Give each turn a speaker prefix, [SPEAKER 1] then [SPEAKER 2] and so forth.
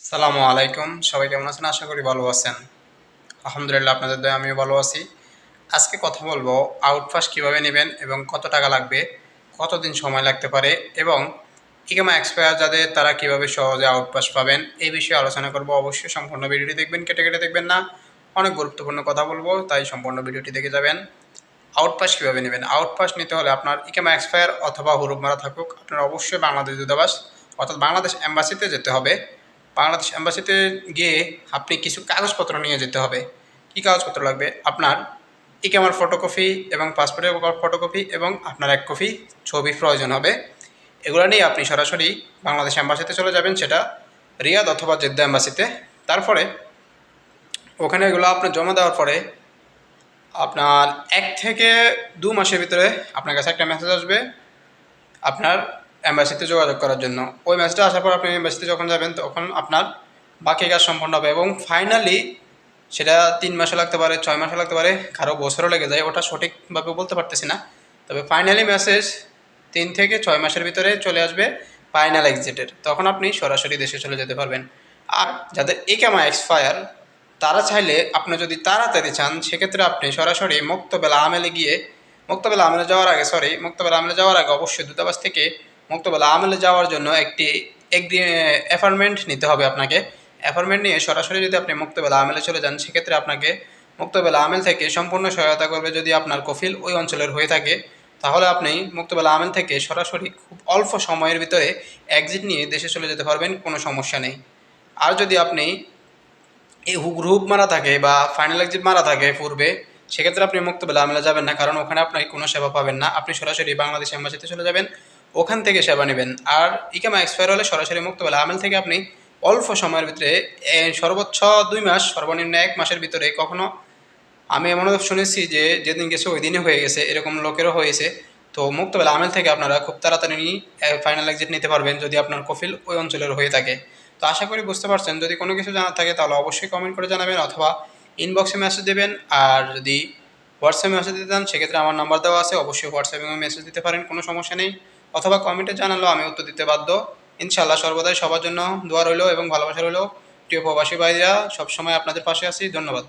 [SPEAKER 1] সালামু আলাইকুম, সবাই কেমন আছেন? আশা করি ভালো আছেন। আলহামদুলিল্লাহ, আপনাদের দয়ায় আমিও ভালো আছি। আজকে কথা বলবো আউটপাস কিভাবে নেবেন এবং কত টাকা লাগবে, কতদিন সময় লাগতে পারে এবং ইকামা এক্সপায়ার যাদের তারা কিভাবে সহজে আউটপাস পাবেন এই বিষয়ে আলোচনা করব। অবশ্যই সম্পূর্ণ ভিডিওটি দেখবেন, কেটে কেটে দেখবেন না। অনেক গুরুত্বপূর্ণ কথা বলবো, তাই সম্পূর্ণ ভিডিওটি দেখে যাবেন। আউটপাস কীভাবে নেবেন? আউটপাস নিতে হলে আপনার ইকামা এক্সপায়ার অথবা হুরুপ মারা থাকুক, আপনার অবশ্যই বাংলাদেশ দূতাবাস অর্থাৎ বাংলাদেশ এম্বাসিতে যেতে হবে। বাংলাদেশ এম্বাসিতে গিয়ে আপনি কিছু কাগজপত্র নিয়ে যেতে হবে। কী কাগজপত্র লাগবে? আপনার ইকামার ফটোকপি এবং পাসপোর্টের ফটোকপি এবং আপনার এক কপি ছবি প্রয়োজন হবে। এগুলো নিয়ে আপনি সরাসরি বাংলাদেশ এম্বাসিতে চলে যাবেন, সেটা রিয়াদ অথবা জেদ্দা এম্বাসিতে। তারপরে ওখানে এগুলো আপনার জমা দেওয়ার পরে আপনার ১ থেকে ২ মাসের ভিতরে আপনার কাছে একটা মেসেজ আসবে আপনার এম্বাসিতে যোগাযোগ করার জন্য। ওই মেসেজটা আসার পর আপনি এম্বাসিতে যখন যাবেন তখন আপনার বাকি কাজ সম্পন্ন হবে এবং ফাইনালি সেটা ৩ মাসও লাগতে পারে, ৬ মাসও লাগতে পারে, কারো বছরও লেগে যায়। ওটা সঠিকভাবে বলতে পারতেছি না। তবে ফাইনালি মেসেজ ৩ থেকে ৬ মাসের ভিতরে চলে আসবে ফাইনাল এক্সিটের। তখন আপনি সরাসরি দেশে চলে যেতে পারবেন। আর যাদের ইকামা এক্সপায়ার তারা চাইলে আপনি যদি তাড়াতাড়ি চান সেক্ষেত্রে আপনি সরাসরি মুক্তবেল আমেলে গিয়ে মুক্তবেল আমেলে যাওয়ার আগে অবশ্যই দূতাবাস থেকে মুক্তবেল আমেলে যাওয়ার জন্য একটি অ্যাপয়েন্টমেন্ট নিতে হবে আপনাকে। অ্যাপয়েন্টমেন্ট নিয়ে সরাসরি যদি আপনি মুক্তবেল আমেলে চলে যান সেক্ষেত্রে আপনাকে মুক্তবেল আমেল থেকে সম্পূর্ণ সহায়তা করবে। যদি আপনার কফিল ওই অঞ্চলের হয়ে থাকে তাহলে আপনি মুক্তবেল আমেল থেকে সরাসরি খুব অল্প সময়ের ভিতরে এক্সিট নিয়ে দেশে চলে যেতে পারবেন, কোনো সমস্যা নেই। আর যদি আপনি এই গ্রুপ মারা থাকে বা ফাইনাল এক্সিট মারা থাকে পূর্বে, সেক্ষেত্রে আপনি মুক্তবেল আমেলে যাবেন না, কারণ ওখানে আপনি কোনো সেবা পাবেন না। আপনি সরাসরি বাংলাদেশ এম্বাসিতে চলে যাবেন, ওখান থেকে সেবা নেবেন। আর ইকামা এক্সপায়ার হলে সরাসরি মুক্তবেল আমেল থেকে আপনি অল্প সময়ের ভিতরে সর্বোচ্চ ২ মাস, সর্বনিম্ন ১ মাসের ভিতরে, কখনো আমি এমনও শুনেছি যে যেদিন গেছে ওই দিনই হয়ে গেছে, এরকম লোকেরও হয়েছে। তো মুক্তবেল আমেল থেকে আপনারা খুব তাড়াতাড়ি ফাইনাল এক্সিট নিতে পারবেন যদি আপনার কফিল ওই অঞ্চলের হয়ে থাকে। তো আশা করি বুঝতে পারছেন। যদি কোনো কিছু জানার থাকে তাহলে অবশ্যই কমেন্ট করে জানাবেন অথবা ইনবক্সে মেসেজ দেবেন। আর যদি হোয়াটসঅ্যাপে মেসেজ দিতে চান সেক্ষেত্রে আমার নাম্বার দেওয়া আছে, অবশ্যই হোয়াটসঅ্যাপে মেসেজ দিতে পারেন, কোনো সমস্যা নেই। অথবা কমেন্টে জানালেও আমি উত্তর দিতে বাধ্য। ইনশাআল্লাহ সর্বদাই সবার জন্য দোয়া রইল এবং ভালোবাসা রইল। প্রিয় প্রবাসী ভাইরা, সবসময় আপনাদের পাশে আছি। ধন্যবাদ।